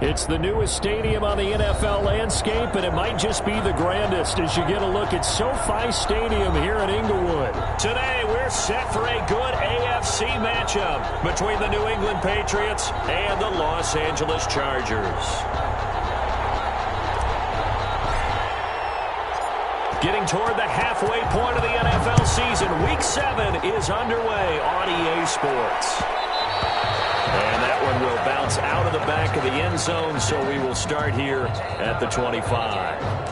It's the newest stadium on the NFL landscape, and it might just be the grandest as you get a look at SoFi Stadium here in Inglewood. Today, we're set for a good AFC matchup between the New England Patriots and the Los Angeles Chargers. Getting toward the halfway point of the NFL season, Week 7 is underway on EA Sports. And that one will bounce out of the back of the end zone, so we will start here at the 25.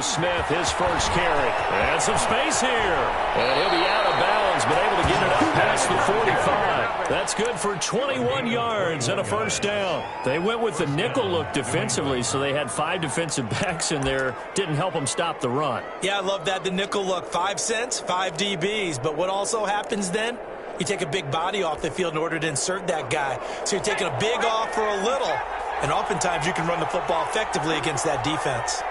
Smith, his first carry. And some space here. And he'll be out of bounds, but able to get it up past the 45. That's good for 21 yards and a first down. They went with the nickel look defensively, so they had 5 defensive backs in there. Didn't help them stop the run. Yeah, I love that, the nickel look. 5 cents, 5 DBs. But what also happens then? You take a big body off the field in order to insert that guy. So you're taking a big off for a little. And oftentimes you can run the football effectively against that defense.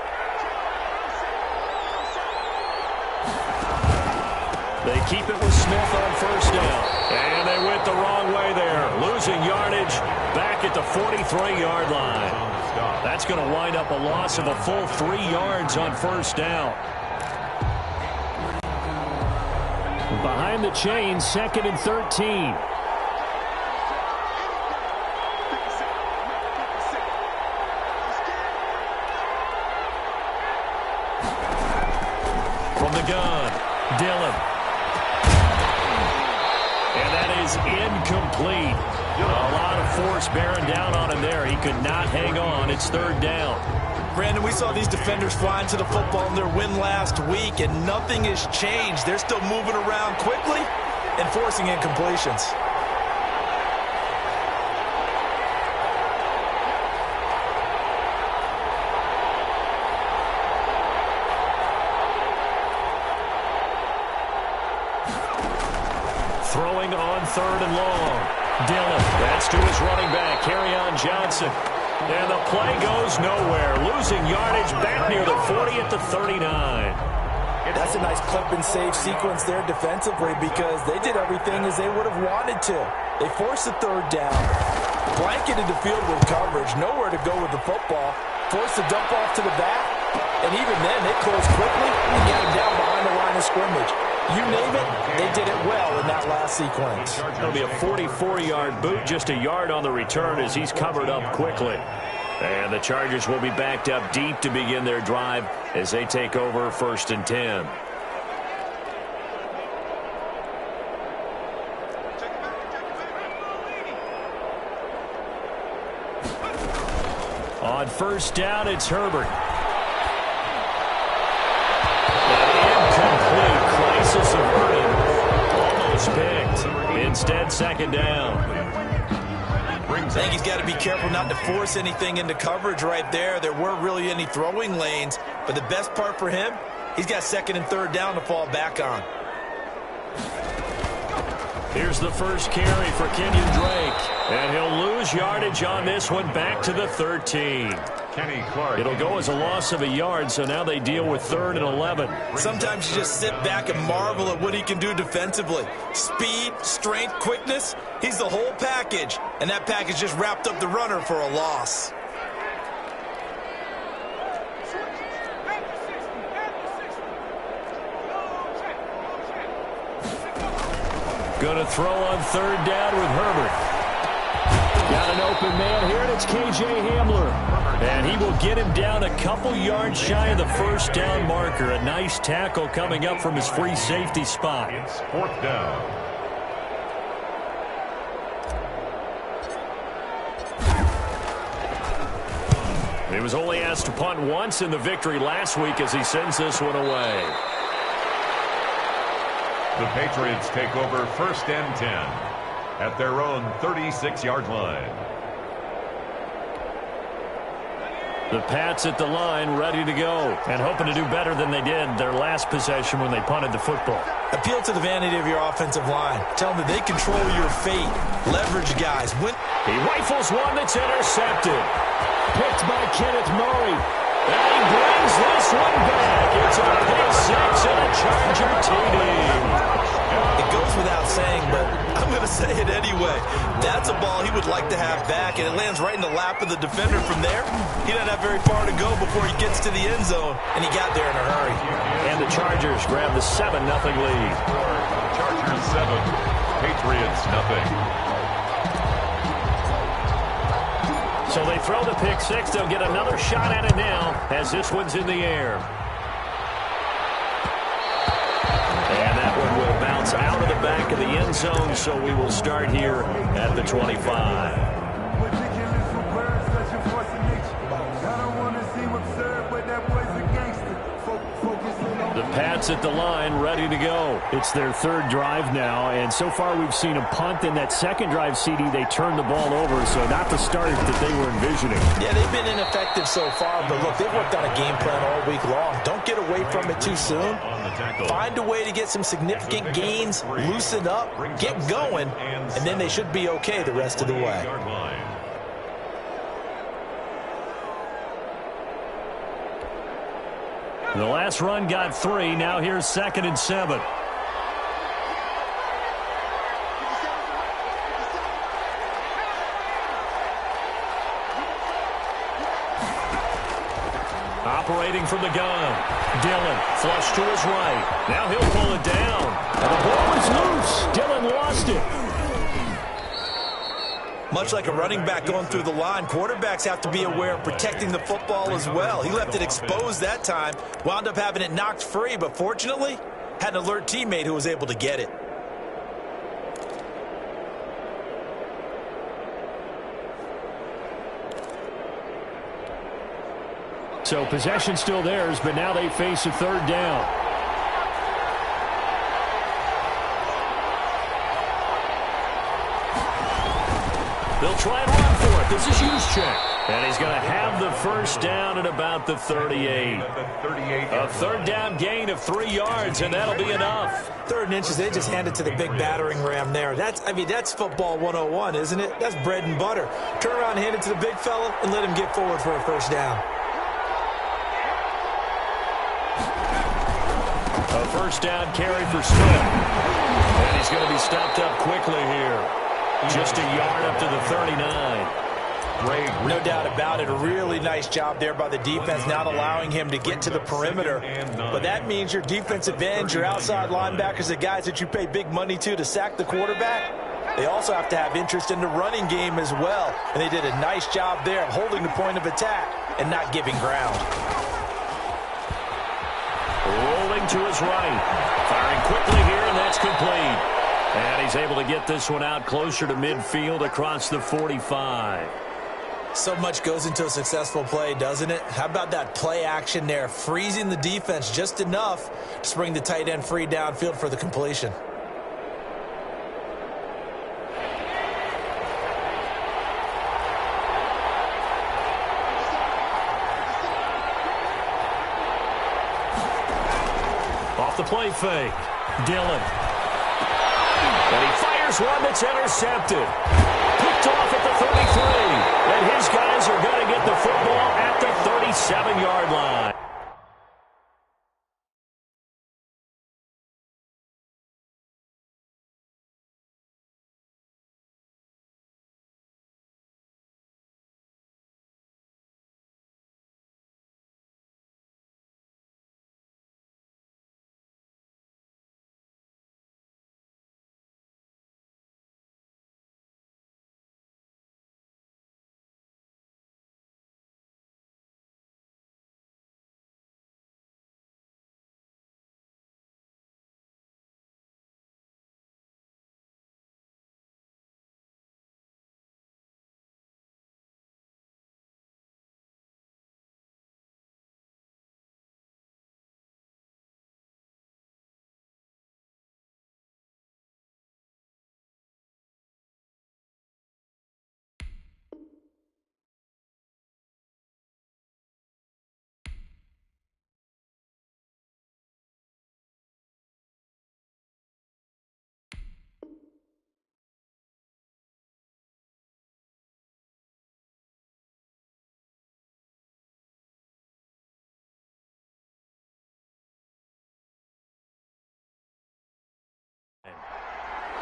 They keep it with Smith on first down. And they went the wrong way there. Losing yardage back at the 43-yard line. That's going to wind up a loss of a full 3 yards on first down. Behind the chain, 2nd and 13. From the gun, Dilla. And that is incomplete. A lot of force bearing down on him there. He could not hang on. It's 3rd down. Brandon, we saw these defenders flying to the football in their win last week, and nothing has changed. They're still moving around quickly and forcing incompletions. Throwing on 3rd and long. Dilla, that's to his running back, Kerryon Johnson. And the play goes nowhere. Losing yardage back near the 40 at the 39. That's a nice clip and save sequence there defensively because they did everything as they would have wanted to. They forced the 3rd down, blanketed the field with coverage, nowhere to go with the football, forced the dump off to the back, and even then they closed quickly and got him down behind the line of scrimmage. You name it, they did it well in that last sequence. It'll be a 44-yard boot, just a yard on the return as he's covered up quickly. And the Chargers will be backed up deep to begin their drive as they take over 1st and 10. On first down, it's Herbert. Incomplete. Crisis averted. Almost picked. Instead, 2nd down. I think he's got to be careful not to force anything into coverage right there. There weren't really any throwing lanes, but the best part for him, he's got 2nd and 3rd down to fall back on. Here's the first carry for Kenyon Drake, and he'll lose yardage on this one back to the 13. It'll go as a loss of a yard, so now they deal with 3rd and 11. Sometimes you just sit back and marvel at what he can do defensively. Speed, strength, quickness, he's the whole package, and that package just wrapped up the runner for a loss. Going to throw on 3rd down with Herbert. Got an open man here, and it's K.J. Hamler. And he will get him down a couple yards shy of the first down marker. A nice tackle coming up from his free safety spot. It's 4th down. He was only asked to punt once in the victory last week as he sends this one away. The Patriots take over 1st and 10 at their own 36-yard line. The Pats at the line, ready to go, and hoping to do better than they did their last possession when they punted the football. Appeal to the vanity of your offensive line. Tell them that they control your fate. Leverage guys. He rifles one that's intercepted. Picked by Kenneth Murray. And he brings this one back. It's a pick six and a Charger TD. It goes without saying, but I'm going to say it anyway. That's a ball he would like to have back, and it lands right in the lap of the defender from there. He doesn't have very far to go before he gets to the end zone, and he got there in a hurry. And the Chargers grab the 7-0 lead. Chargers 7, Patriots nothing. So they throw the pick six. They'll get another shot at it now as this one's in the air. And that one will bounce out of the back of the end zone, so we will start here at the 25. The Pats at the line, ready to go. It's their third drive now, and so far we've seen a punt. In that second drive, CD, they turned the ball over, so not the start that they were envisioning. Yeah, they've been ineffective so far, but look, they've worked on a game plan all week long. Don't get away from it too soon. Find a way to get some significant gains, loosen up, get going, and then they should be okay the rest of the way. The last run got 3. Now here's 2nd and 7. Operating from the gun. Dillon, flush to his right. Now he'll pull it down. And the ball is loose. Dillon lost it. Much like a running back going through the line, quarterbacks have to be aware of protecting the football as well. He left it exposed that time, wound up having it knocked free, but fortunately, had an alert teammate who was able to get it. So possession still theirs, but now they face a third down. They'll try and run for it. This is Juszczyk. And he's going to have the first down at about the 38. A third down gain of 3 yards, and that'll be enough. 3rd and inches, they just handed to the big battering ram there. That's football 101, isn't it? That's bread and butter. Turn around, hand it to the big fella, and let him get forward for a first down. A first down carry for Smith. And he's going to be stopped up quickly here. Just a yard up to the 39. No doubt about it. A really nice job there by the defense, not allowing him to get to the perimeter. But that means your defensive ends, your outside linebackers, the guys that you pay big money to sack the quarterback, they also have to have interest in the running game as well. And they did a nice job there of holding the point of attack and not giving ground. Rolling to his right. Firing quickly here, and that's complete. And he's able to get this one out closer to midfield across the 45. So much goes into a successful play, doesn't it? How about that play action there, freezing the defense just enough to bring the tight end free downfield for the completion. Off the play fake. Dillon. And he fires one that's intercepted. Picked off at the 33. And his guys are going to get the football at the 37-yard line.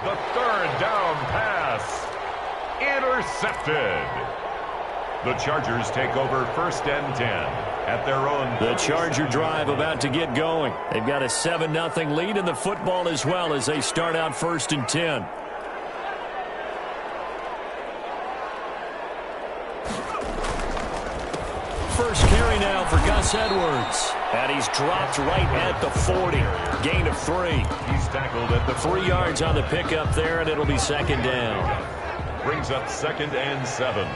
the third down pass. Intercepted. The Chargers take over 1st and 10 at their own. The Charger drive about to get going. They've got a 7-0 lead in the football as well as they start out 1st and 10. First carry now for Gus Edwards. And he's dropped right at the 40. Gain of 3. He's tackled at the 3 yards on the pickup there, and it'll be 2nd down. Brings up 2nd and 7.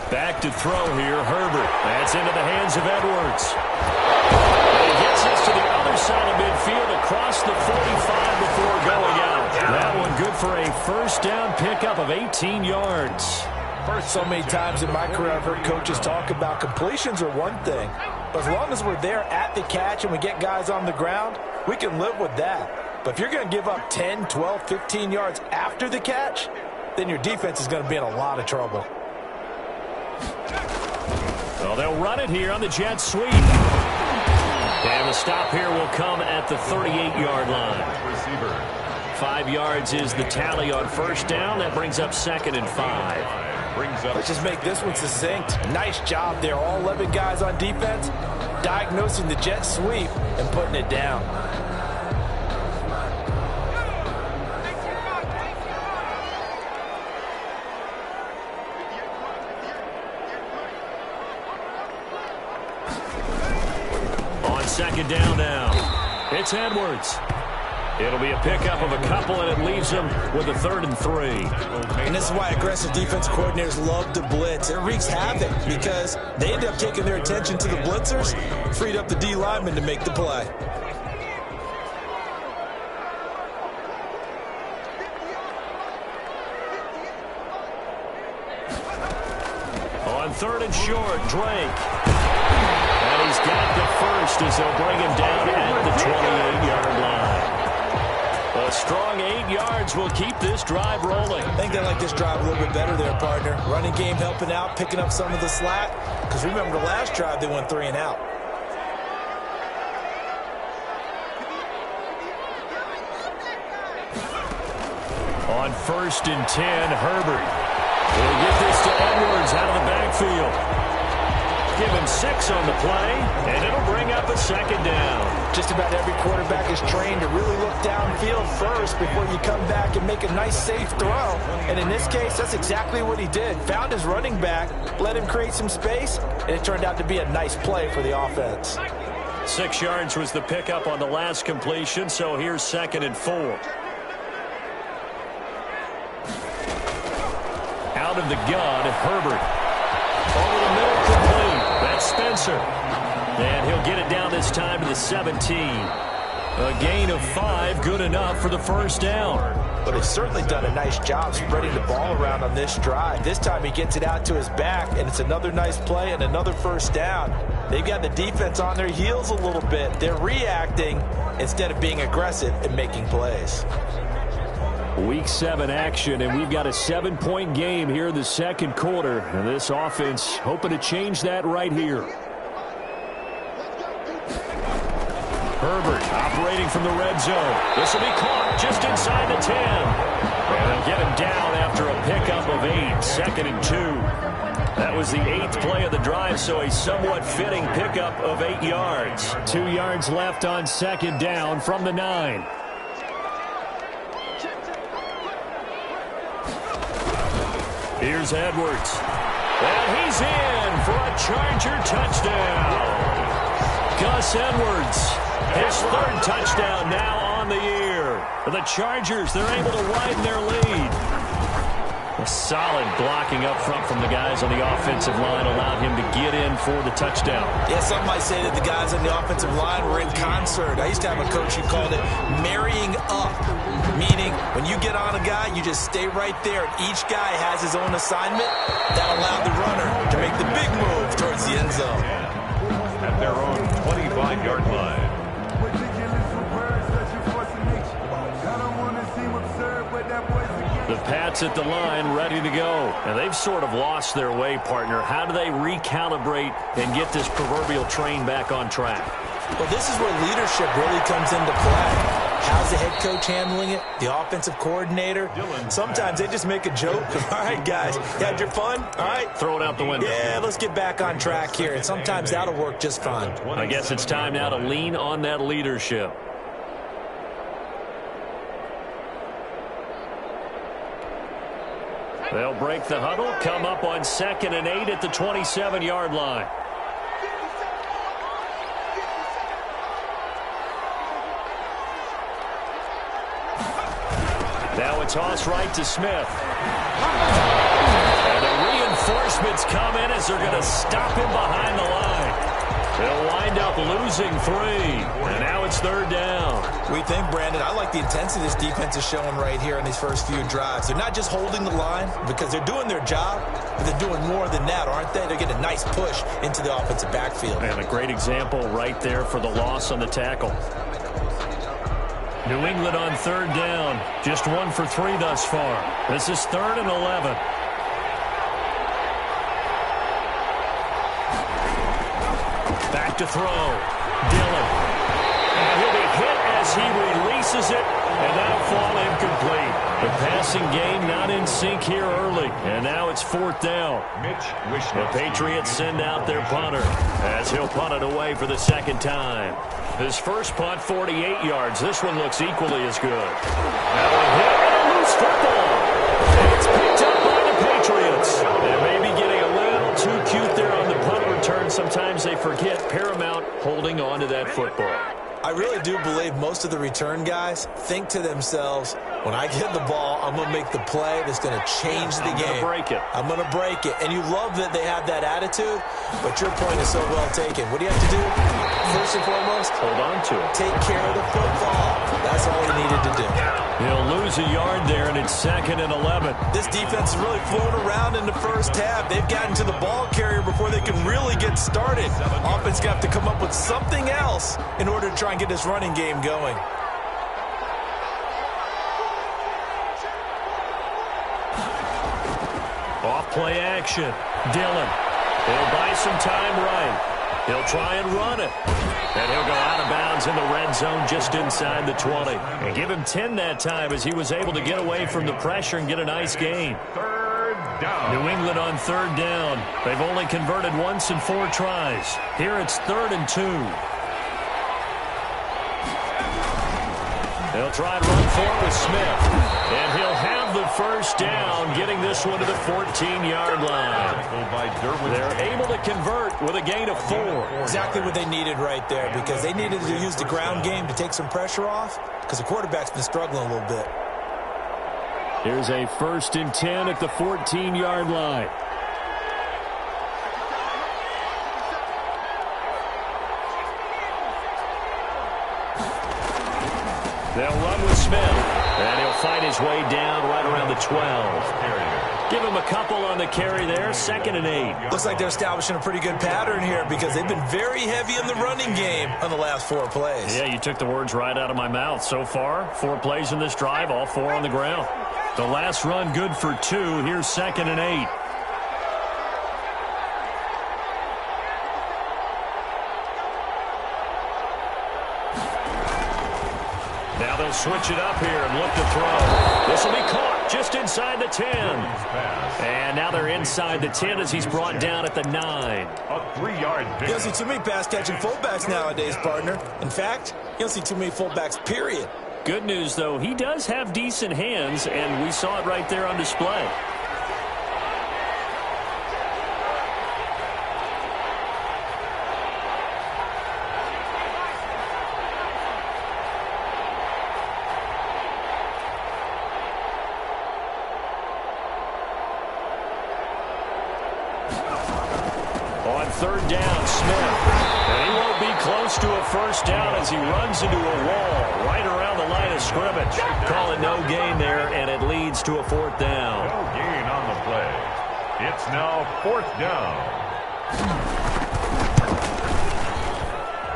Back to throw here, Herbert. That's into the hands of Edwards. And he gets this to the other side of midfield across the 45 before going out. That one good for a 1st down pickup of 18 yards. So many times in my career I've heard coaches talk about completions are one thing, but as long as we're there at the catch and we get guys on the ground, we can live with that. But if you're going to give up 10, 12, 15 yards after the catch, then your defense is going to be in a lot of trouble. Well, they'll run it here on the jet sweep. And the stop here will come at the 38-yard line. Receiver. 5 yards is the tally on 1st down. That brings up 2nd and 5. Let's just make this one succinct. Nice job there. All 11 guys on defense diagnosing the jet sweep and putting it down. On 2nd down now, it's Edwards. It'll be a pickup of a couple, and it leaves them with a 3rd and 3. And this is why aggressive defense coordinators love to blitz. It wreaks havoc because they end up taking their attention to the blitzers, freed up the D lineman to make the play. On 3rd and short, Drake. And he's got the first as they'll bring him down at the 28-yard line. A strong 8 yards will keep this drive rolling. I think they like this drive a little bit better there, partner. Running game helping out, picking up some of the slack. Because remember the last drive, they went 3 and out. On 1st and 10, Herbert will get this to Edwards out of the backfield. Give him 6 on the play, and it'll bring up a 2nd down. Just about every quarterback is trained to really look downfield first before you come back and make a nice, safe throw. And in this case, that's exactly what he did. Found his running back, let him create some space, and it turned out to be a nice play for the offense. 6 yards was the pickup on the last completion, so here's 2nd and 4. Out of the gun, Herbert. Over the middle, complete. That's Spencer. And he'll get it down this time to the 17. A gain of 5, good enough for the 1st down. But he's certainly done a nice job spreading the ball around on this drive. This time he gets it out to his back, and it's another nice play and another 1st down. They've got the defense on their heels a little bit. They're reacting instead of being aggressive and making plays. Week 7 action, and we've got a 7-point game here in the 2nd quarter. And this offense hoping to change that right here. Herbert operating from the red zone. This will be caught just inside the 10. And they'll get him down after a pickup of 8, 2nd and 2. That was the 8th play of the drive, so a somewhat fitting pickup of 8 yards. 2 yards left on 2nd down from the 9. Here's Edwards. And he's in for a Charger touchdown. Gus Edwards, his 3rd touchdown now on the year. For the Chargers, they're able to widen their lead. A solid blocking up front from the guys on the offensive line allowed him to get in for the touchdown. Yeah, some might say that the guys on the offensive line were in concert. I used to have a coach who called it marrying up, meaning when you get on a guy, you just stay right there. Each guy has his own assignment. That allowed the runner to make the big move towards the end zone. At their own 25-yard line. The Pats sits at the line ready to go. And they've sort of lost their way, partner. How do they recalibrate and get this proverbial train back on track? Well, this is where leadership really comes into play. How's the head coach handling it? The offensive coordinator? Sometimes they just make a joke. All right, guys, you had your fun? All right. Throw it out the window. Yeah, let's get back on track here. And sometimes that'll work just fine. I guess it's time now to lean on that leadership. They'll break the huddle, come up on 2nd and 8 at the 27-yard line. Now a toss right to Smith. And the reinforcements come in as they're going to stop him behind the line. They'll wind up losing 3. And now it's 3rd down. We think, Brandon, I like the intensity this defense is showing right here in these first few drives. They're not just holding the line because they're doing their job, but they're doing more than that, aren't they? They're getting a nice push into the offensive backfield. And a great example right there for the loss on the tackle. New England on 3rd down. Just 1 for 3 thus far. This is 3rd and 11. Back to throw. Dillon. And he'll be hit as he releases it, and that'll fall incomplete. The passing game not in sync here early, and now it's 4th down. The Patriots send out their punter as he'll punt it away for the 2nd time. His first punt, 48 yards. This one looks equally as good. Now a hit and a loose football. And it's picked up by the Patriots. They may be getting a little too cute there on the punt return. Sometimes they forget paramount holding on to that football. I really do believe most of the return guys think to themselves, when I get the ball, I'm going to make the play that's going to change the game. I'm going to break it. And you love that they have that attitude, but your point is so well taken. What do you have to do? First and foremost, hold on to it. Take care of the football. That's all he needed to do. He'll lose a yard there, and it's 2nd and 11. This defense is really flown around in the first half. They've gotten to the ball carrier before they can really get started. Offense got to come up with something else in order to try and get this running game going. Off play action. Dillon. He'll buy some time right. He'll try and run it. And he'll go out of bounds in the red zone just inside the 20. And give him 10 that time as he was able to get away from the pressure and get a nice gain. 3rd down. New England on 3rd down. They've only converted once in 4 tries. Here it's 3rd and 2. They'll try and run for it with Smith. And he'll have the first down, getting this one to the 14-yard line. They're able to convert with a gain of 4. Exactly what they needed right there, because they needed to use the ground game to take some pressure off, because the quarterback's been struggling a little bit. Here's a 1st and 10 at the 14-yard line. They'll run with Smith, and he'll fight his way down right around the 12. Give him a couple on the carry there, 2nd and 8. Looks like they're establishing a pretty good pattern here because they've been very heavy in the running game on the last 4 plays. Yeah, you took the words right out of my mouth. So far, 4 plays in this drive, all 4 on the ground. The last run good for 2. Here's 2nd and 8. Now they'll switch it up here and look to throw. This will be caught just inside the 10. And now they're inside the 10 as he's brought down at the 9. A 3-yard pick. You don't see too many pass-catching fullbacks nowadays, partner. In fact, you don't see too many fullbacks, period. Good news, though, he does have decent hands, and we saw it right there on display. On 3rd down, Smith. And he won't be close to a first down as he runs into a wall right around the line of scrimmage. Call it no gain there, and it leads to a 4th down. No gain on the play. It's now 4th down.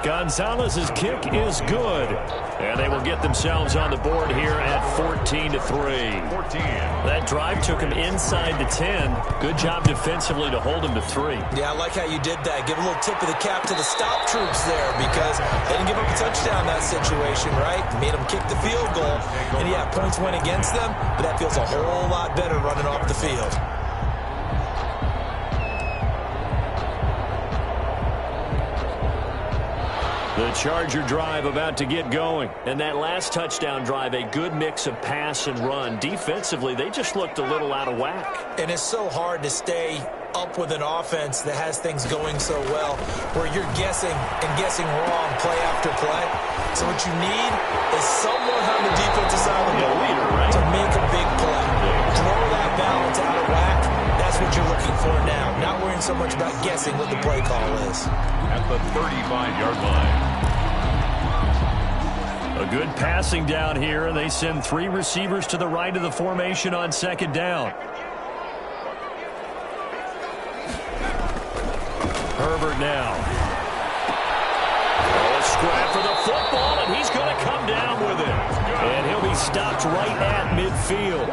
Gonzalez's kick is good. And they will get themselves on the board here at 14-3. That drive took him inside the 10. Good job defensively to hold him to 3. Yeah, I like how you did that. Give a little tip of the cap to the stop troops there because they didn't give up a touchdown in that situation, right? Made them kick the field goal. And, yeah, points went against them, but that feels a whole lot better running off the field. The Charger drive about to get going. And that last touchdown drive, a good mix of pass and run. Defensively, they just looked a little out of whack. And it's so hard to stay up with an offense that has things going so well where you're guessing and guessing wrong play after play. So what you need is someone on the defensive side of the ball to make a big play. Throw that balance out of whack. That's what you're looking for now. Not worrying so much about guessing what the play call is. At the 35-yard line. A good passing down here, and they send 3 receivers to the right of the formation on second down. Herbert now. A scrap for the football, and he's going to come down with it. And he'll be stopped right at midfield.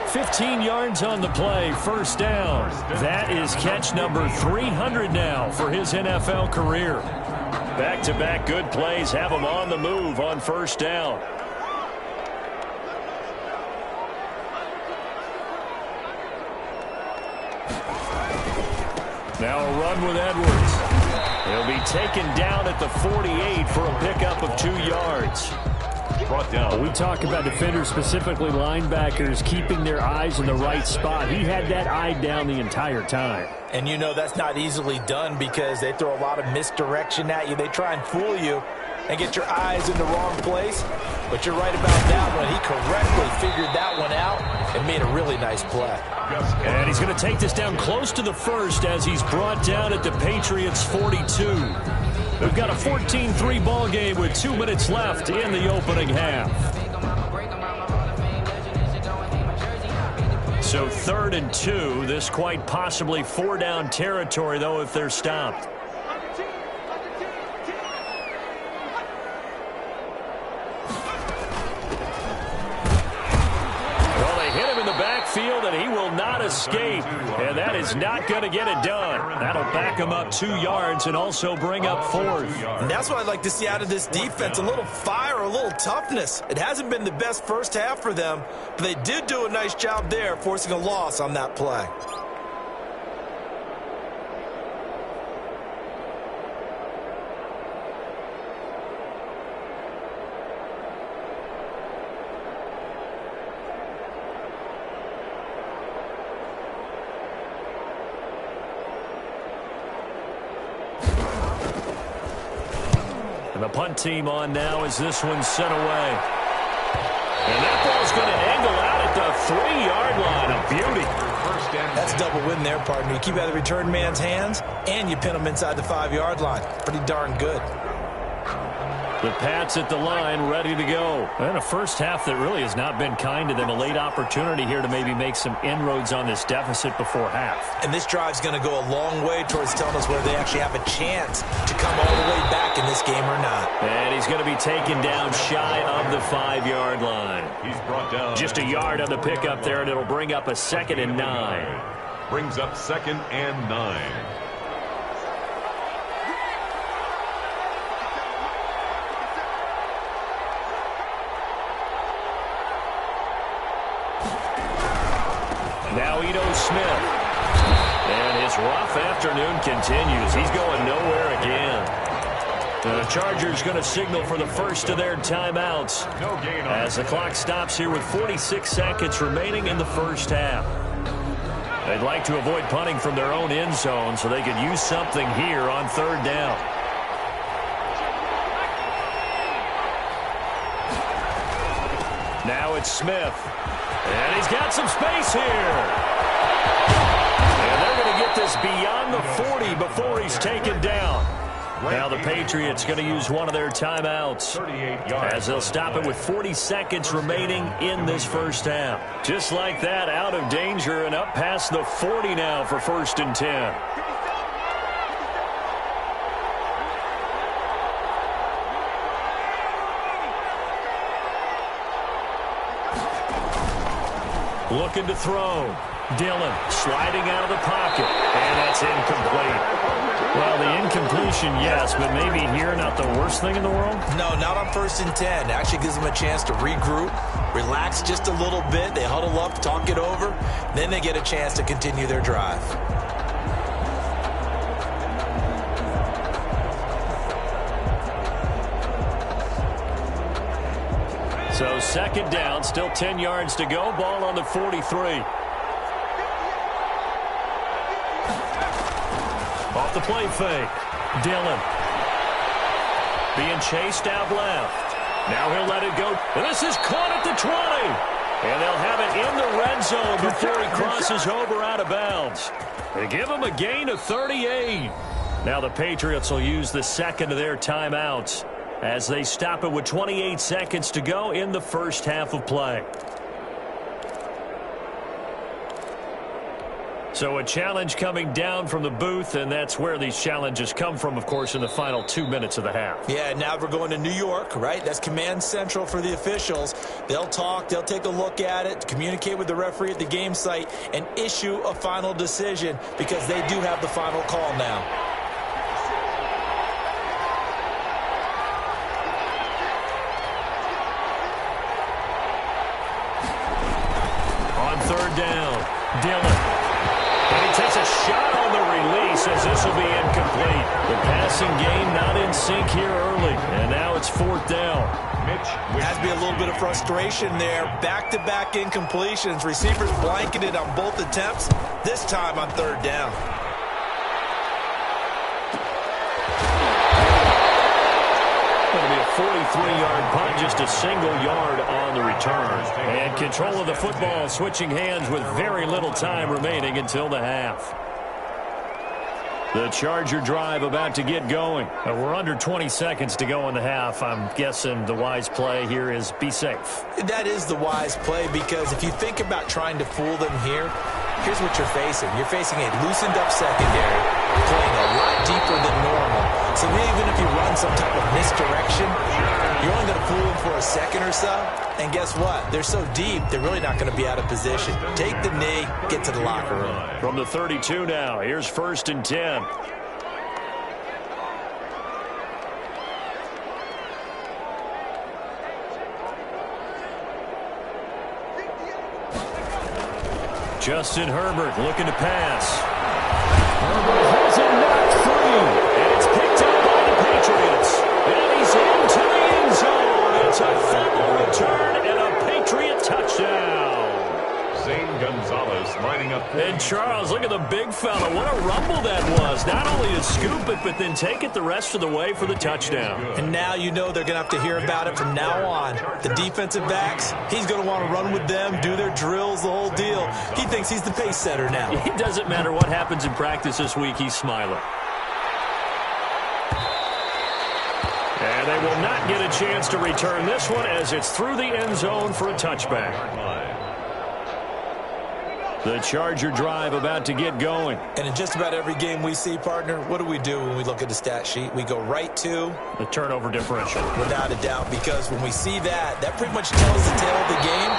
15 yards on the play, first down. That is catch number 300 now for his NFL career. Back-to-back good plays have him on the move on first down. Now a run with Edwards. He'll be taken down at the 48 for a pickup of 2 yards. Brought down. We talk about defenders, specifically linebackers, keeping their eyes in the right spot. He had that eye down the entire time. And you know that's not easily done because they throw a lot of misdirection at you. They try and fool you and get your eyes in the wrong place. But you're right about that one. He correctly figured that one out and made a really nice play. And he's going to take this down close to the first as he's brought down at the Patriots' 42. We've got a 14-3 ball game with 2 minutes left in the opening half. So 3rd and 2. This quite possibly 4-down territory, though, if they're stopped. Well, they hit him in the backfield, and he will not escape. And that is not going to get it done. That'll back him up 2 yards and also bring up 4th. And that's what I'd like to see out of this defense, a little fire, a little toughness. It hasn't been the best first half for them, but they did do a nice job there, forcing a loss on that play. And the punt team on now as this one's sent away. And that ball's going to angle out at the 3-yard line. A beauty. That's double win there, partner. You keep out of the return man's hands, and you pin him inside the 5-yard line. Pretty darn good. The Pats at the line, ready to go. And a first half that really has not been kind to them. A late opportunity here to maybe make some inroads on this deficit before half. And this drive's going to go a long way towards telling us whether they actually have a chance to come all the way back in this game or not. And he's going to be taken down shy of the 5-yard line. He's brought down. Just a yard on the pickup there, and it'll bring up a 2nd and 9. Brings up 2nd and 9. Now Ito Smith. And his rough afternoon continues. He's going nowhere again. The Chargers going to signal for the first of their timeouts No gain on as the clock stops here with 46 seconds remaining in the first half. They'd like to avoid punting from their own end zone so they could use something here on 3rd down. Now it's Smith. And he's got some space here. And they're going to get this beyond the 40 before he's taken down. Now the Patriots going to use one of their timeouts as they'll stop it with 40 seconds remaining in this first half. Just like that, out of danger and up past the 40 now for 1st and 10. Looking to throw. Dillon sliding out of the pocket. And that's incomplete. Well, the incompletion, yes, but maybe here not the worst thing in the world? No, not on 1st and 10. Actually gives them a chance to regroup, relax just a little bit. They huddle up, talk it over. Then they get a chance to continue their drive. So 2nd down, still 10 yards to go. Ball on the 43. Off the play fake. Dillon. Being chased out left. Now he'll let it go. And this is caught at the 20. And they'll have it in the red zone before he crosses over out of bounds. They give him a gain of 38. Now the Patriots will use the second of their timeouts as they stop it with 28 seconds to go in the first half of play. So a challenge coming down from the booth, and that's where these challenges come from, of course, in the final 2 minutes of the half. Yeah, now we're going to New York, right? That's command central for the officials. They'll talk, they'll take a look at it, communicate with the referee at the game site, and issue a final decision because they do have the final call now. On 3rd down, Dillon. And he takes a shot on the release as this will be incomplete. The passing game not in sync here early. And now it's 4th down. Has to be a little bit of frustration there. Back-to-back incompletions. Receivers blanketed on both attempts. This time on 3rd down. Going to be a 43-yard punt, just a single yard on the return. And control of the football switching hands with very little time remaining until the half. The Charger drive about to get going. We're under 20 seconds to go in the half. I'm guessing the wise play here is be safe. That is the wise play because if you think about trying to fool them here, here's what you're facing. You're facing a loosened up secondary, playing a lot deeper than normal. So even if you run some type of misdirection, you're only going to fool them for a second or so. And guess what? They're so deep, they're really not going to be out of position. Take the knee, get to the locker room. From the 32 now, here's 1st and 10. Justin Herbert looking to pass. Herbert has it knocked free. And it's picked up by the Patriots. And he's into the end zone. It's a fumble return and a Patriot touchdown. Zane Gonzalez lining up. And Charles, look at the big fella. What a rumble that was. Not only to scoop it, but then take it the rest of the way for the touchdown. And now you know they're going to have to hear about it from now on. The defensive backs, he's going to want to run with them, do their drills, the whole deal. He thinks he's the pace setter now. It doesn't matter what happens in practice this week, he's smiling. And they will not get a chance to return this one as it's through the end zone for a touchback. The Charger drive about to get going. And in just about every game we see, partner, what do when we look at the stat sheet? We go right to the turnover differential. Without a doubt, because when we see that, that pretty much tells the tale of the game.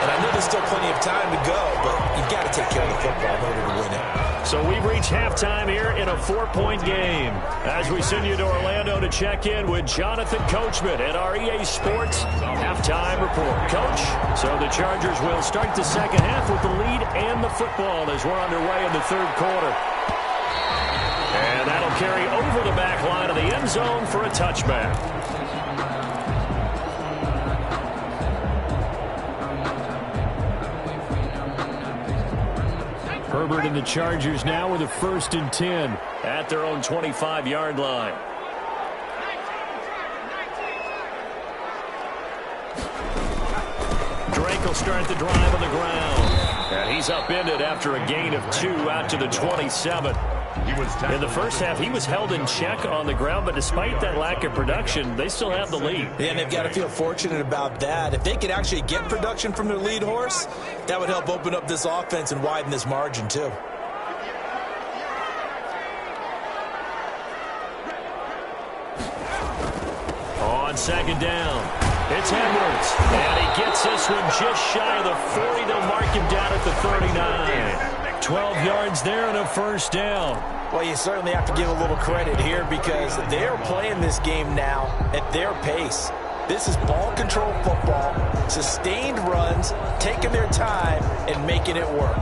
And I know there's still plenty of time to go, but you've got to take care of the football in order to win it. So we've reached halftime here in a 4-point game. As we send you to Orlando to check in with Jonathan Coachman at our EA Sports halftime report. Coach, so the Chargers will start the second half with the lead and the football as we're underway in the 3rd quarter. And that'll carry over the back line of the end zone for a touchback. Herbert and the Chargers now with a 1st and 10 at their own 25-yard line. Drake will start the drive on the ground. And he's upended after a gain of 2 out to the 27. In the first half, he was held in check on the ground, but despite that lack of production, they still have the lead. Yeah, and they've got to feel fortunate about that. If they could actually get production from their lead horse, that would help open up this offense and widen this margin, too. On 2nd down, It's Edwards. And he gets this one just shy of the 40. They'll mark him down at the 39. 12 yards there and a first down. Well, you certainly have to give a little credit here because they're playing this game now at their pace. This is ball control football, sustained runs, taking their time and making it work.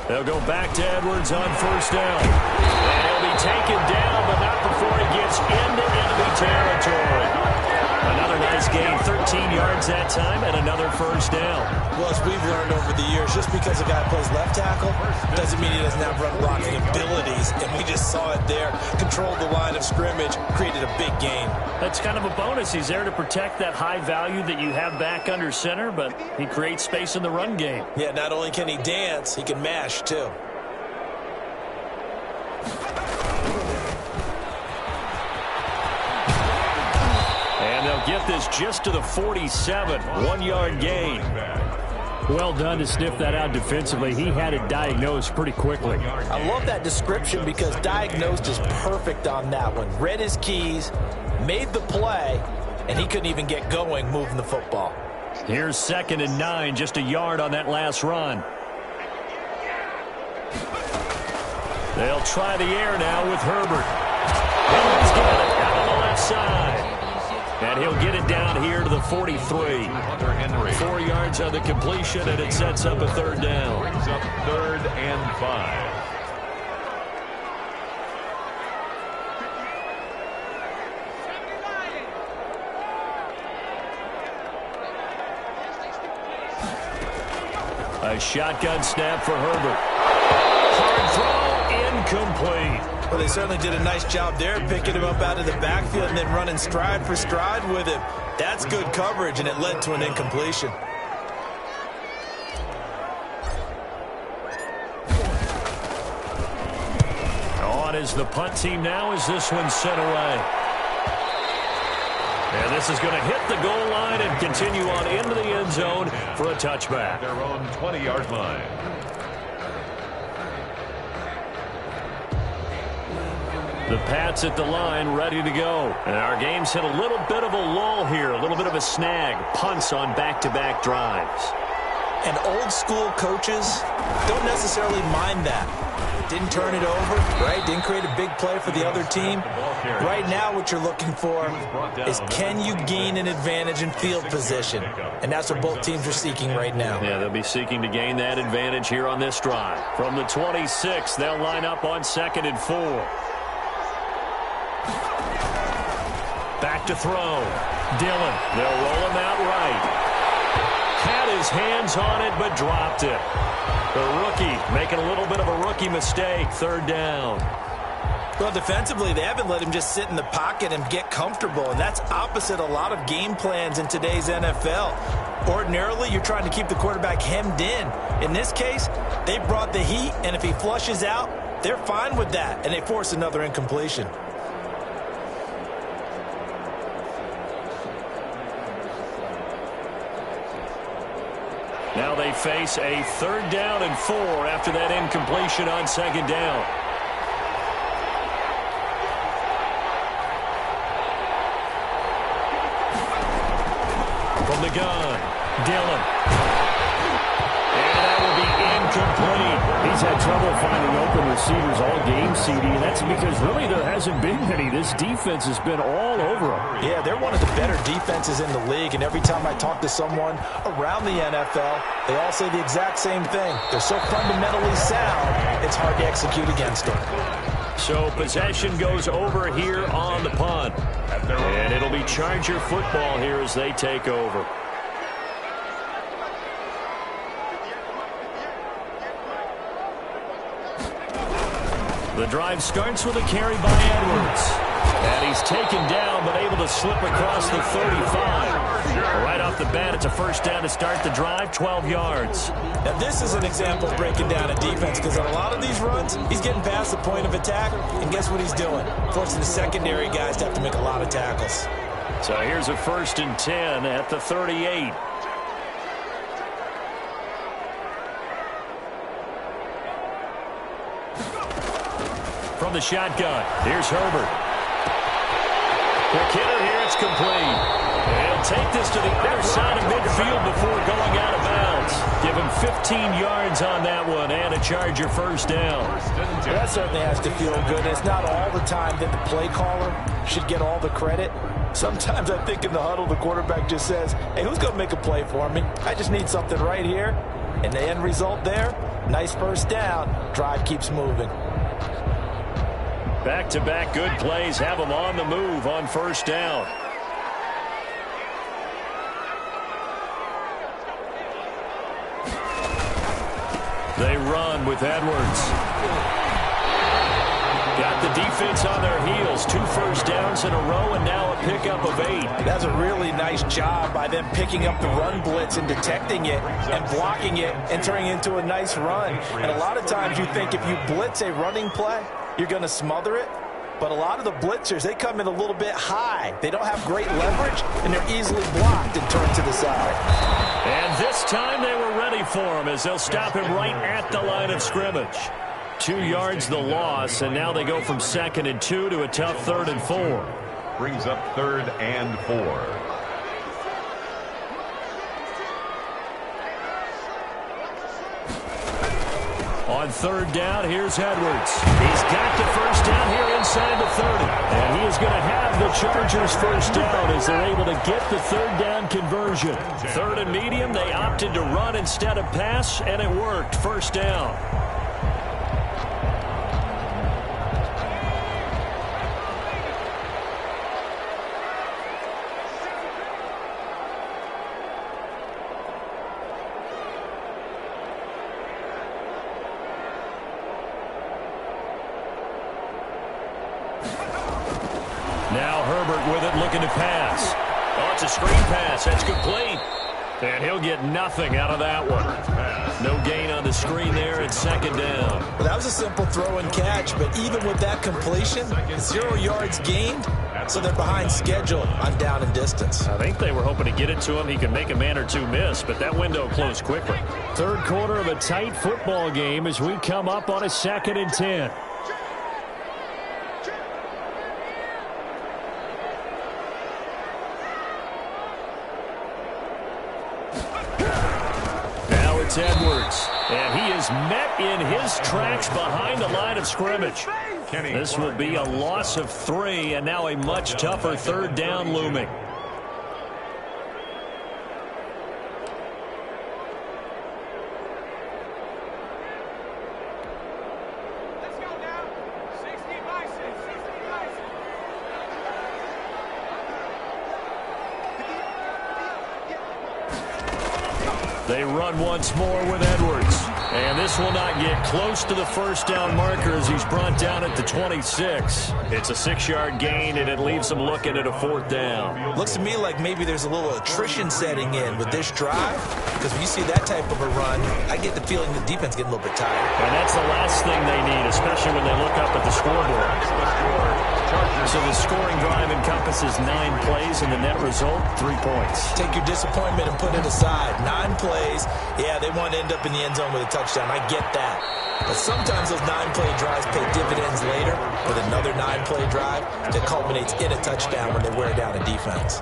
They'll go back to Edwards on first down. And he'll be taken down, but not before he gets into enemy territory. Another nice gain, 13 yards that time, and another first down. Well, as we've learned over the years, just because a guy plays left tackle doesn't mean he doesn't have run blocking abilities, and we just saw it there. Controlled the line of scrimmage, created a big gain. That's kind of a bonus. He's there to protect that high value that you have back under center, but he creates space in the run game. Yeah, not only can he dance, he can mash, too. And they'll get this just to the 47. 1-yard gain. Well done to sniff that out defensively. He had it diagnosed pretty quickly. I love that description because diagnosed is perfect on that one. Read his keys, made the play, and he couldn't even get going moving the football. Here's 2nd and 9, just a yard on that last run. They'll try the air now with Herbert. He's got it out on the left side. And he'll get it down here to the 43. 4 yards on the completion, and it sets up a third down. Brings up 3rd and 5. A shotgun snap for Herbert. Hard throw, incomplete. Well, they certainly did a nice job there, picking him up out of the backfield and then running stride for stride with him. That's good coverage, and it led to an incompletion. On is the punt team now as this one's sent away. And this is going to hit the goal line and continue on into the end zone for a touchback. Their own 20-yard line. The Pats at the line, ready to go. And our game's hit a little bit of a lull here, a little bit of a snag. Punts on back-to-back drives. And old-school coaches don't necessarily mind that. Didn't turn it over, right? Didn't create a big play for the other team. Right now what you're looking for is can you gain an advantage in field position? And that's what both teams are seeking right now. Yeah, they'll be seeking to gain that advantage here on this drive. From the 26, they'll line up on 2nd and 4. Back to throw. Dillon. They'll roll him out right. Had his hands on it, but dropped it. The rookie making a little bit of a rookie mistake. 3rd down. Well, defensively, they haven't let him just sit in the pocket and get comfortable, and that's opposite a lot of game plans in today's NFL. Ordinarily, you're trying to keep the quarterback hemmed in. In this case, they brought the heat, and if he flushes out, they're fine with that, and they force another incompletion. Now they face a 3rd down and 4 after that incompletion on 2nd down. From the gun, Dillon. And that will be incomplete. He's had trouble finding open receivers all game, CD, and that's because really there hasn't been many. This defense has been all over him. Yeah, they're one of the better defenses in the league, and every time I talk to someone around the NFL, they all say the exact same thing. They're so fundamentally sound, it's hard to execute against them. So possession goes over here on the punt. And it'll be Charger football here as they take over. The drive starts with a carry by Edwards. And he's taken down, but able to slip across the 35. Right off the bat, it's a first down to start the drive, 12 yards. Now, this is an example of breaking down a defense because on a lot of these runs, he's getting past the point of attack, and guess what he's doing? Forcing the secondary guys to have to make a lot of tackles. So here's a 1st and 10 at the 38. the shotgun. Here's Herbert. Quick hitter here. It's complete. He'll take this to the other side of midfield before going out of bounds. Give him 15 yards on that one and a Charger first down. Well, that certainly has to feel good. It's not all the time that the play caller should get all the credit. Sometimes I think in the huddle, the quarterback just says, hey, who's going to make a play for me? I just need something right here. And the end result there, nice first down. Drive keeps moving. Back-to-back good plays have them on the move on first down. They run with Edwards. Got the defense on their heels. 2 first downs in a row and now a pickup of 8. That's a really nice job by them picking up the run blitz and detecting it and blocking it and turning it into a nice run. And a lot of times you think if you blitz a running play, you're going to smother it. But a lot of the blitzers, they come in a little bit high. They don't have great leverage, and they're easily blocked and turned to the side. And this time they were ready for him as they'll stop him right at the line of scrimmage. 2 yards the loss, and now they go from 2nd and 2 to a tough 3rd and 4. Brings up 3rd and 4. On 3rd down, here's Edwards. He's got the first down here inside the 30. And he is going to have the Chargers first down as they're able to get the 3rd down conversion. 3rd and medium, they opted to run instead of pass, and it worked. First down. Now Herbert with it, looking to pass. Oh, it's a screen pass. That's complete. And he'll get nothing out of that one. No gain on the screen there at 2nd down. Well, that was a simple throw and catch, but even with that completion, 0 yards gained, so they're behind schedule on down and distance. I think they were hoping to get it to him. He could make a man or two miss, but that window closed quickly. 3rd quarter of a tight football game as we come up on a 2nd and 10. It's Edwards, and he is met in his tracks behind the line of scrimmage. This will be a loss of 3, and now a much tougher 3rd down looming. They run once more with Edwards. And this will not get close to the first down marker as he's brought down at the 26. It's a 6-yard gain, and it leaves him looking at a 4th down. Looks to me like maybe there's a little attrition setting in with this drive, because when you see that type of a run, I get the feeling the defense getting a little bit tired. And that's the last thing they need, especially when they look up at the scoreboard. So the scoring drive encompasses 9 plays, and the net result, 3 points. Take your disappointment and put it aside. 9 plays. Yeah, they want to end up in the end zone with a touchdown. I get that. But sometimes those 9-play drives pay dividends later with another 9-play drive that culminates in a touchdown when they wear down a defense.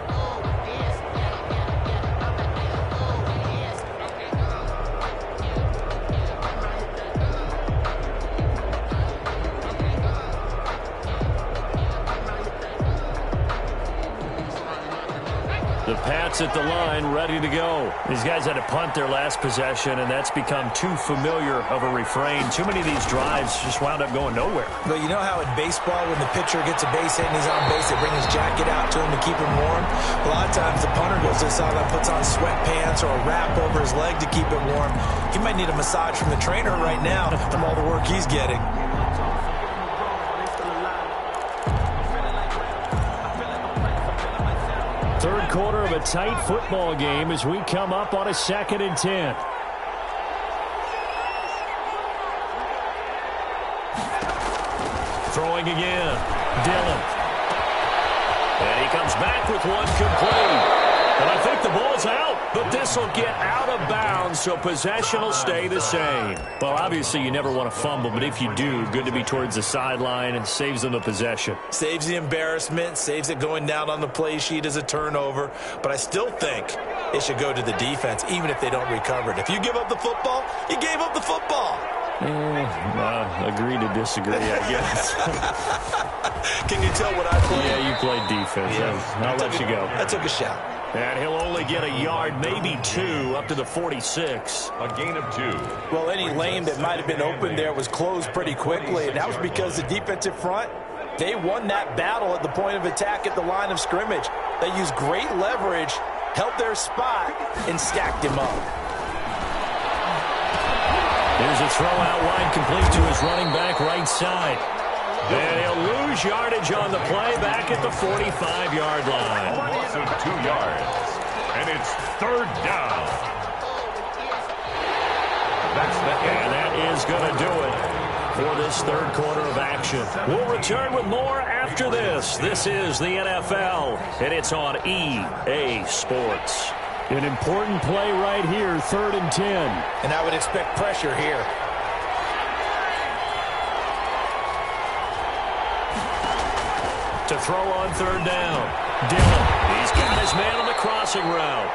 The Pats at the line, ready to go. These guys had to punt their last possession, and that's become too familiar of a refrain. Too many of these drives just wound up going nowhere. But you know how in baseball, when the pitcher gets a base hit and he's on base, they bring his jacket out to him to keep him warm? A lot of times the punter goes to the sideline, puts on sweatpants or a wrap over his leg to keep it warm. He might need a massage from the trainer right now from all the work he's getting. Third quarter of a tight football game as we come up on a 2nd and 10. Throwing again. Della. And he comes back with one complete. And I think the ball's out, but this will get out of bounds, so possession will stay the same. Well, obviously you never want to fumble, but if you do, good to be towards the sideline and saves them the possession. Saves the embarrassment, saves it going down on the play sheet as a turnover, but I still think it should go to the defense, even if they don't recover it. If you give up the football, you gave up the football. Agree to disagree, I guess. Can you tell what I played? Yeah, you played defense. Yeah. I'll let you go. I took a shot. And he'll only get a yard, maybe 2, up to the 46. A gain of 2. Well, any lane that might have been open there was closed pretty quickly, and that was because the defensive front, they won that battle at the point of attack at the line of scrimmage. They used great leverage, held their spot, and stacked him up. Here's a throw out wide, complete to his running back right side. And he'll lose yardage on the play back at the 45-yard line. Loss of 2 yards. And it's 3rd down. That's the end. And that is going to do it for this 3rd quarter of action. We'll return with more after this. This is the NFL, and it's on EA Sports. An important play right here, 3rd and 10. And I would expect pressure here. To throw on 3rd down. Della, he's got his man on the crossing route.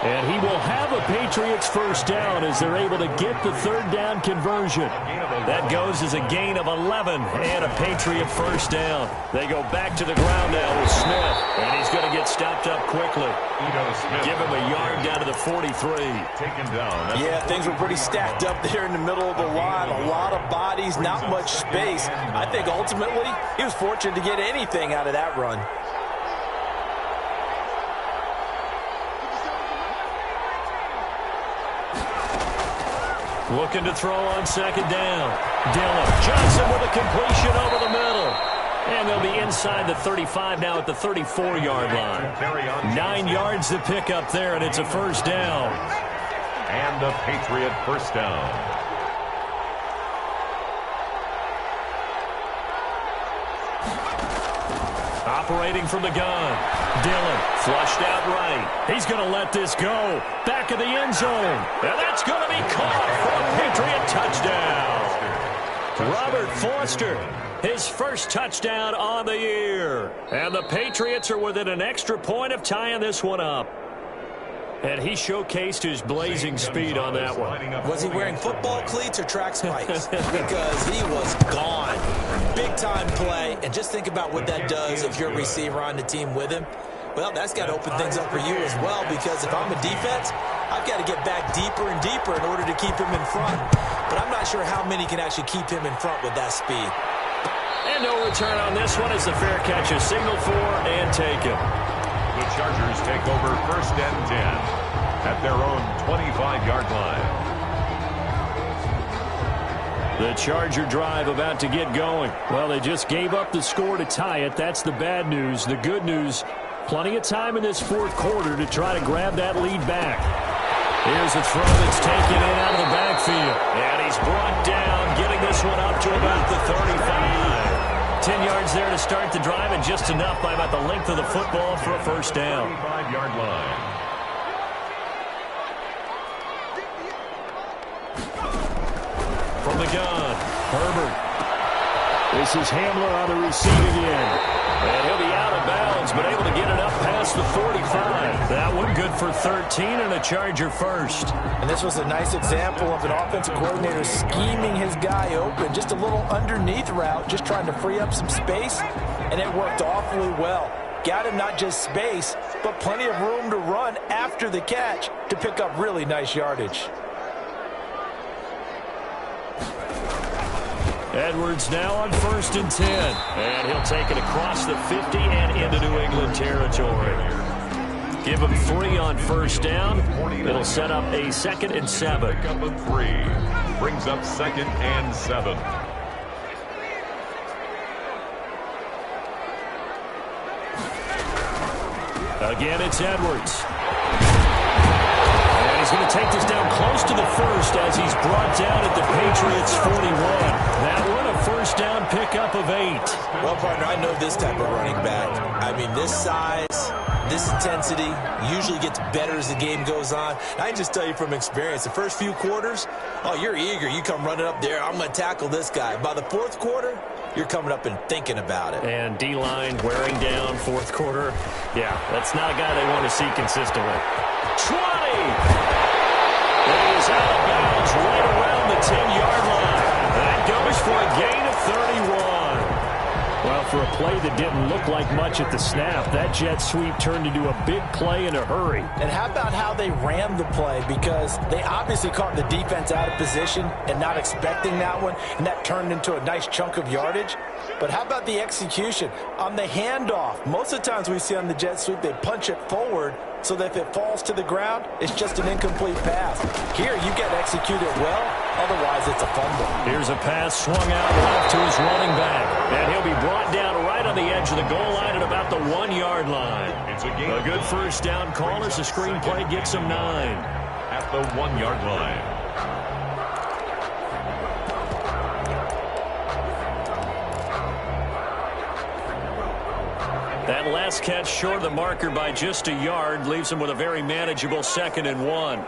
And he will have a Patriots 1st down as they're able to get the 3rd down conversion. That goes as a gain of 11 and a Patriot 1st down. They go back to the ground now with Smith, and he's going to get stopped up quickly. Give him a yard down to the 43. Taken down. Yeah, things were pretty stacked up there in the middle of the line. A lot of bodies, not much space. I think ultimately he was fortunate to get anything out of that run. Looking to throw on 2nd down. Della Johnson with a completion over the middle. And they'll be inside the 35 now at the 34-yard line. 9 yards to pick up there, and it's a 1st down. And a Patriot 1st down. Operating from the gun. Dillon flushed out right. He's going to let this go. Back of the end zone. And that's going to be caught for a Patriot touchdown. Robert Foster, his 1st touchdown on the year. And the Patriots are within an extra point of tying this one up. And he showcased his blazing speed on that one. Was he wearing football cleats or track spikes? Because he was gone. Big-time play. And just think about what that does if you're a receiver on the team with him. Well, that's got to open things up for you as well, because if I'm a defense, I've got to get back deeper and deeper in order to keep him in front. But I'm not sure how many can actually keep him in front with that speed. And no return on this one as the fair catch is signaled for and taken. The Chargers take over 1st and 10 at their own 25-yard line. The Charger drive about to get going. Well, they just gave up the score to tie it. That's the bad news. The good news, plenty of time in this 4th quarter to try to grab that lead back. Here's a throw that's taken in out of the backfield. And he's brought down, getting this one up to about the 35. 10 yards there to start the drive, and just enough by about the length of the football for a 1st down. 35-yard line. From the gun, Herbert. This is Hamler on the receiving end. And he'll be out of bounds, but able to get it up past the 45. That one good for 13 and a Charger 1st. And this was a nice example of an offensive coordinator scheming his guy open. Just a little underneath route, just trying to free up some space, and it worked awfully well. Got him not just space, but plenty of room to run after the catch to pick up really nice yardage. Edwards now on 1st and 10. And he'll take it across the 50 and into New England territory. Give him 3 on 1st down. It'll set up a 2nd and 7. Pick up a 3. Brings up 2nd and 7. Again, it's Edwards. And he's going to take this down close to the 1st as he's brought down at the Patriots 41. That one, a 1st down pickup of 8. Well, partner, I know this type of running back. I mean, this size, This intensity usually gets better as the game goes on. I can just tell you from experience, the first few quarters, oh, you're eager. You come running up there, I'm going to tackle this guy. By the fourth quarter, you're coming up and thinking about it. And D-line wearing down fourth quarter. Yeah, that's not a guy they want to see consistently. 20! It is out of bounds right around the 10-yard line. That goes for a gain of 31. Well, for a play that didn't look like much at the snap, that jet sweep turned into a big play in a hurry. And how about how they ran the play? Because they obviously caught the defense out of position and not expecting that one, and that turned into a nice chunk of yardage. But how about the execution? On the handoff, most of the times we see on the jet sweep, they punch it forward so that if it falls to the ground, it's just an incomplete pass. Here, you get executed well, otherwise it's a fumble. Here's a pass swung out left to his running back, and he'll be brought down right on the edge of the goal line at about the 1-yard line. It's a good first down call as the screenplay gets him 9. At the 1-yard line. That last catch short of the marker by just a yard leaves him with a very manageable 2nd and 1.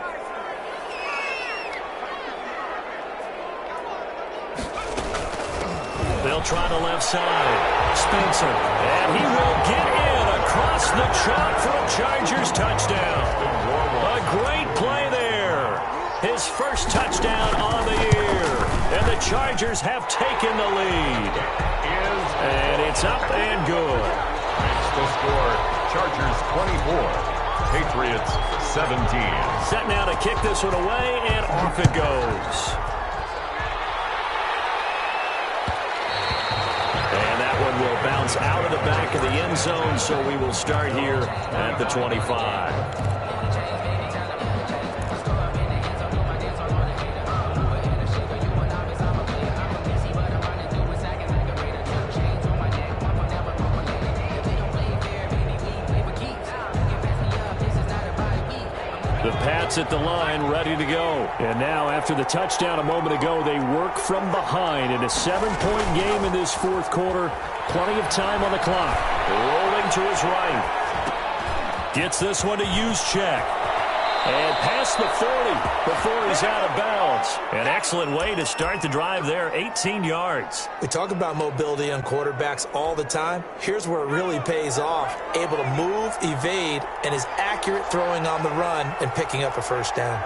They'll try the left side. Spencer, and he will get in across the chalk for a Chargers touchdown. A great play there. His first touchdown on the year. And the Chargers have taken the lead. And it's up and good. The score, Chargers 24, Patriots 17. Set now to kick this one away, and off it goes. And that one will bounce out of the back of the end zone, so we will start here at the 25. The Pats at the line, ready to go. And now, after the touchdown a moment ago, they work from behind in a 7-point game in this fourth quarter. Plenty of time on the clock. Rolling to his right. Gets this one to Juszczyk. And past the 40 before he's out of bounds. An excellent way to start the drive there, 18 yards. We talk about mobility on quarterbacks all the time. Here's where it really pays off. Able to move, evade, and is accurate throwing on the run and picking up a first down.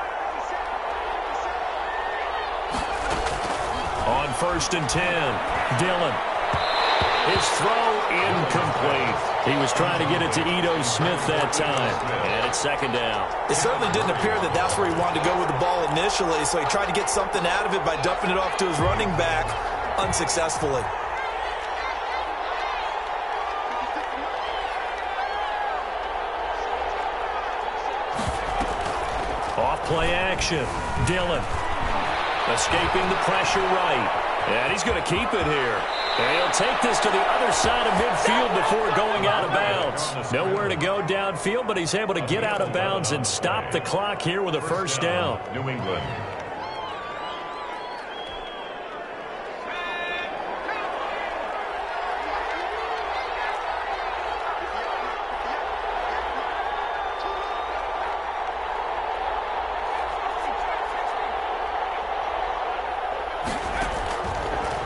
On 1st and 10, Dillon. His throw incomplete. He was trying to get it to Ito Smith that time. And it's 2nd down. It certainly didn't appear that that's where he wanted to go with the ball initially, so he tried to get something out of it by dumping it off to his running back unsuccessfully. Off play action. Dillon escaping the pressure right. And he's going to keep it here. And he'll take this to the other side of midfield before going out of bounds. Nowhere to go downfield, but he's able to get out of bounds and stop the clock here with a first down. New England.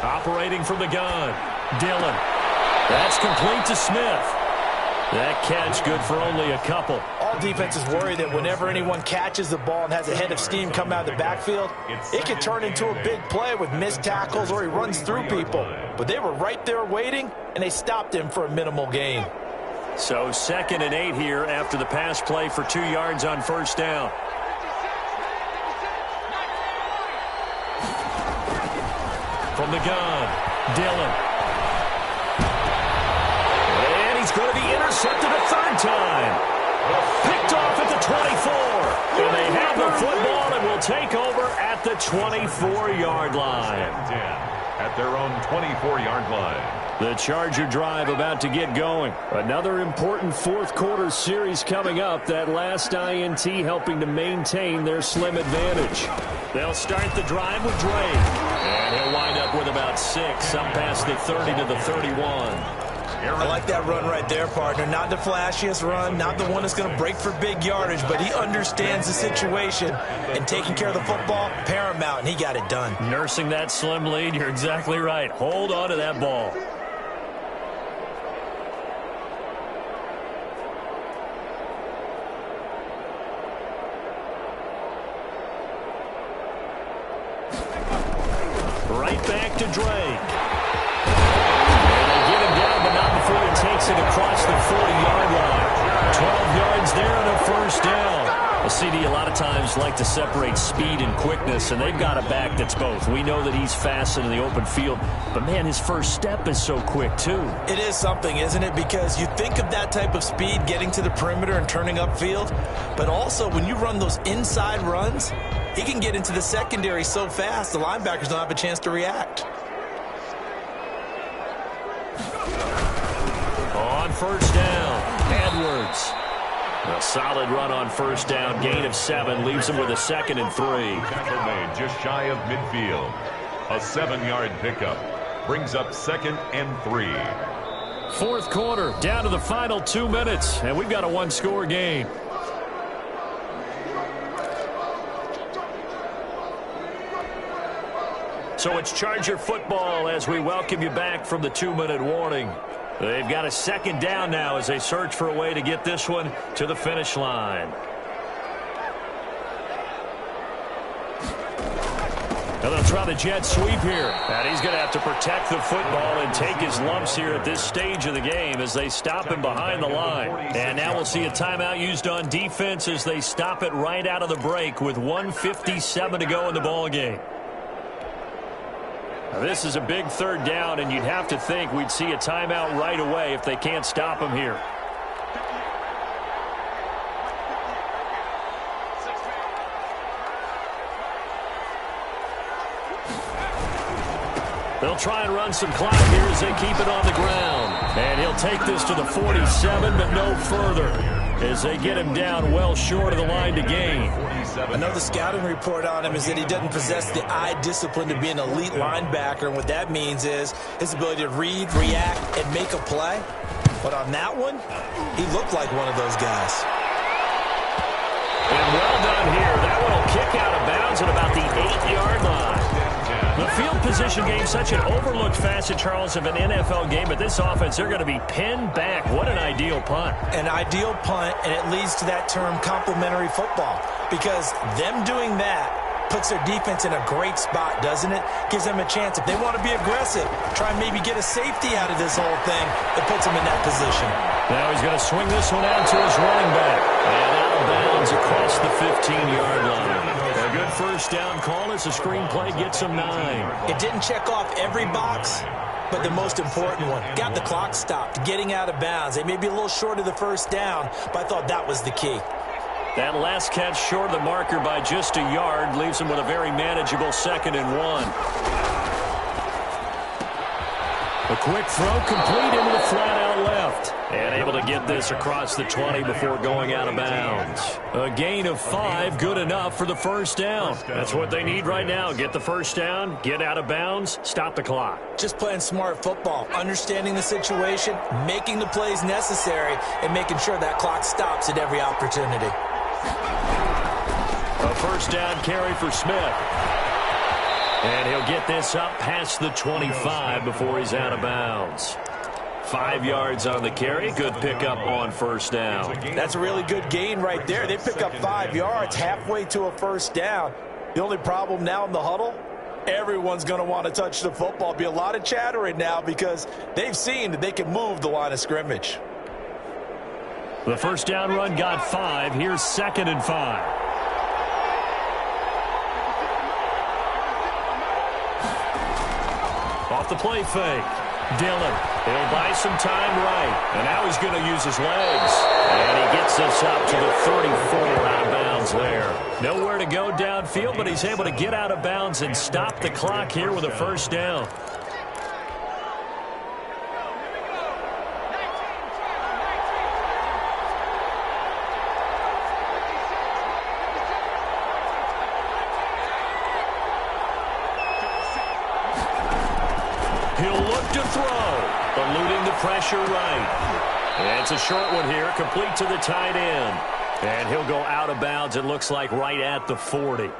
Operating from the gun, Dillon. That's complete to Smith. That catch good for only a couple. All defenses worry that whenever anyone catches the ball and has a head of steam come out of the backfield, it can turn into a big play with missed tackles or he runs through people. But they were right there waiting, and they stopped him for a minimal gain. So 2nd and 8 here after the pass play for 2 yards on first down. From the gun, Dillon. And he's going to be intercepted a 3rd time. Picked off at the 24. And they have the football and will take over at the 24-yard line. At their own 24-yard line. The Charger drive about to get going. Another important fourth quarter series coming up. That last INT helping to maintain their slim advantage. They'll start the drive with Drake. And he'll wind up with about 6, up past the 30 to the 31. I like that run right there, partner. Not the flashiest run, not the one that's going to break for big yardage, but he understands the situation, and taking care of the football, paramount, and he got it done. Nursing that slim lead, you're exactly right. Hold on to that ball. Right back to Drake. And they get him down, but not before he takes it across the 40-yard line. 12 yards there and a first down. A CD a lot of times like to separate speed and quickness, and they've got a back that's both. We know that he's fast in the open field, but, man, his first step is so quick, too. It is something, isn't it? Because you think of that type of speed getting to the perimeter and turning upfield, but also when you run those inside runs, he can get into the secondary so fast the linebackers don't have a chance to react. On first down, Edwards. A solid run on first down. Gain of 7 leaves him with a 2nd and 3. Tackle made just shy of midfield. A 7-yard pickup brings up 2nd and 3. Fourth quarter, down to the final 2 minutes, and we've got a one-score game. So it's Charger football as we welcome you back from the 2-minute warning. They've got a 2nd down now as they search for a way to get this one to the finish line. And they'll try the jet sweep here. And he's going to have to protect the football and take his lumps here at this stage of the game as they stop him behind the line. And now we'll see a timeout used on defense as they stop it right out of the break with 1:57 to go in the ball game. Now, this is a big 3rd down, and you'd have to think we'd see a timeout right away if they can't stop him here. They'll try and run some clock here as they keep it on the ground. And he'll take this to the 47, but no further, as they get him down well short of the line to gain. Another scouting report on him is that he doesn't possess the eye discipline to be an elite linebacker, and what that means is his ability to read, react, and make a play. But on that one, he looked like one of those guys. And well done here. That one will kick out of bounds at about the 8-yard line. The field position game, such an overlooked facet, Charles, of an NFL game, but this offense, they're going to be pinned back. What an ideal punt. An ideal punt, and it leads to that term complementary football, because them doing that puts their defense in a great spot, doesn't it? Gives them a chance. If they want to be aggressive, try and maybe get a safety out of this whole thing, it puts them in that position. Now he's going to swing this one out to his running back. And out of bounds across the 15-yard line. A good first down call as the screenplay gets him 9. It didn't check off every box, but the most important one. Got the clock stopped, getting out of bounds. They may be a little short of the first down, but I thought that was the key. That last catch short of the marker by just a yard leaves him with a very manageable 2nd and 1. A quick throw complete into the flat out left. And able to get this across the 20 before going out of bounds. A gain of 5, good enough for the first down. That's what they need right now. Get the first down, get out of bounds, stop the clock. Just playing smart football, understanding the situation, making the plays necessary, and making sure that clock stops at every opportunity. A first down carry for Smith. And he'll get this up past the 25 before he's out of bounds. 5 yards on the carry. Good pickup on first down. That's a really good gain right there. They pick up 5 yards halfway to a first down. The only problem now in the huddle, everyone's going to want to touch the football. Be a lot of chattering now because they've seen that they can move the line of scrimmage. The first down run got 5. Here's 2nd and 5. Off the play fake. Dillon, he'll buy some time right. And now he's going to use his legs. And he gets this up to the 34 out of bounds there. Nowhere to go downfield, but he's able to get out of bounds and stop the clock here with a first down. He'll look to throw. eluding the pressure right. And it's a short one here, complete to the tight end. And he'll go out of bounds, it looks like, right at the 40.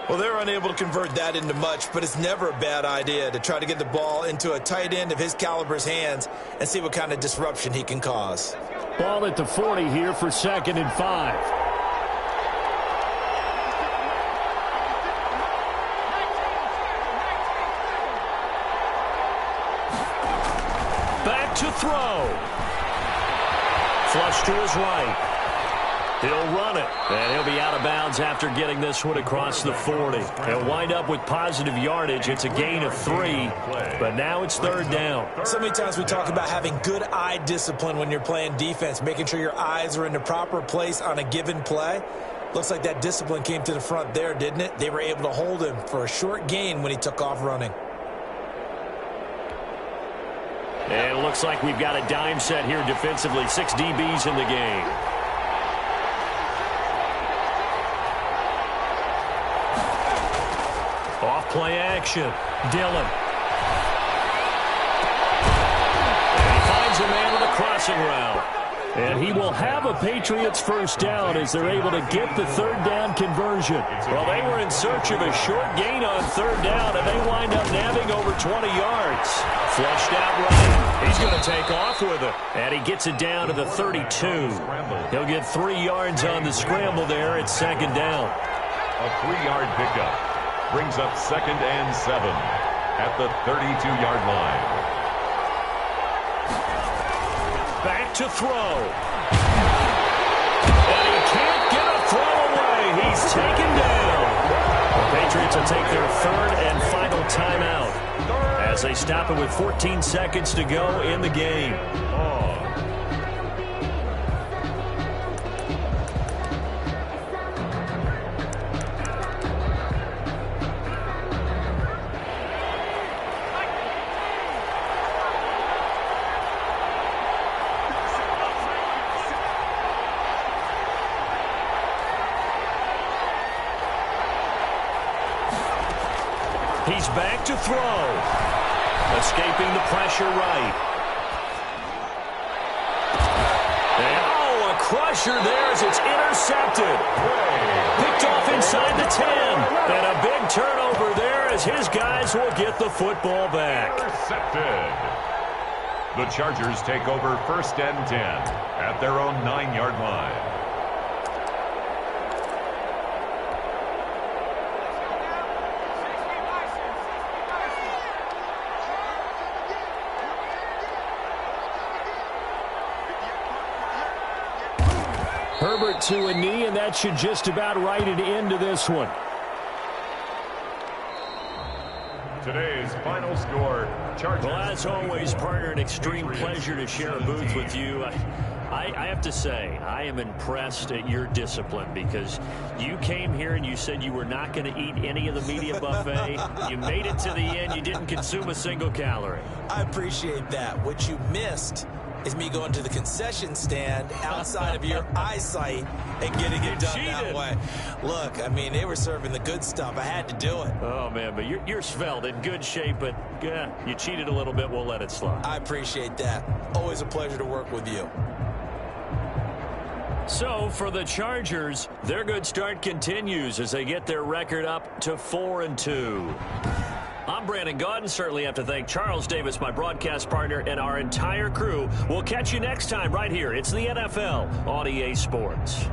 Well, they're unable to convert that into much, but it's never a bad idea to try to get the ball into a tight end of his caliber's hands and see what kind of disruption he can cause. Ball at the 40 here for 2nd and 5. To throw. Flush to his right. He'll run it, and he'll be out of bounds after getting this one across the 40. He'll wind up with positive yardage. It's a gain of 3, but now it's 3rd down. So many times we talk about having good eye discipline when you're playing defense, making sure your eyes are in the proper place on a given play. Looks like that discipline came to the front there, didn't it? They were able to hold him for a short gain when he took off running. And it looks like we've got a dime set here defensively. 6 DBs in the game. Off play action. Dillon. And he finds a man with a crossing route. And he will have a Patriots first down as they're able to get the 3rd down conversion. Well, they were in search of a short gain on 3rd down, and they wind up nabbing over 20 yards. Flushed out right. He's going to take off with it. And he gets it down to the 32. He'll get 3 yards on the scramble there. It's 2nd down. A 3-yard pickup brings up 2nd and 7 at the 32-yard line. Back to throw. And he can't get a throw away. He's taken down. The Patriots will take their 3rd and final timeout as they stop it with 14 seconds to go in the game. He's back to throw. Escaping the pressure right. And, oh, a crusher there as it's intercepted. Picked off inside the 10. And a big turnover there as his guys will get the football back. Intercepted. The Chargers take over 1st and 10 at their own 9-yard line. Herbert to a knee, and that should just about write it into this one. Today's final score, Chargers. Well, as always, partner, an extreme pleasure to share a booth with you. I have to say, I am impressed at your discipline because you came here and you said you were not going to eat any of the media buffet. You made it to the end. You didn't consume a single calorie. I appreciate that. What you missed is me going to the concession stand outside of your eyesight and getting it done that way. Look, I mean, they were serving the good stuff. I had to do it. Oh, man, but you're svelte, in good shape, but you cheated a little bit. We'll let it slide. I appreciate that. Always a pleasure to work with you. So, for the Chargers, their good start continues as they get their record up to 4-2. I'm Brandon Gaudin. Certainly have to thank Charles Davis, my broadcast partner, and our entire crew. We'll catch you next time right here. It's the NFL on EA Sports.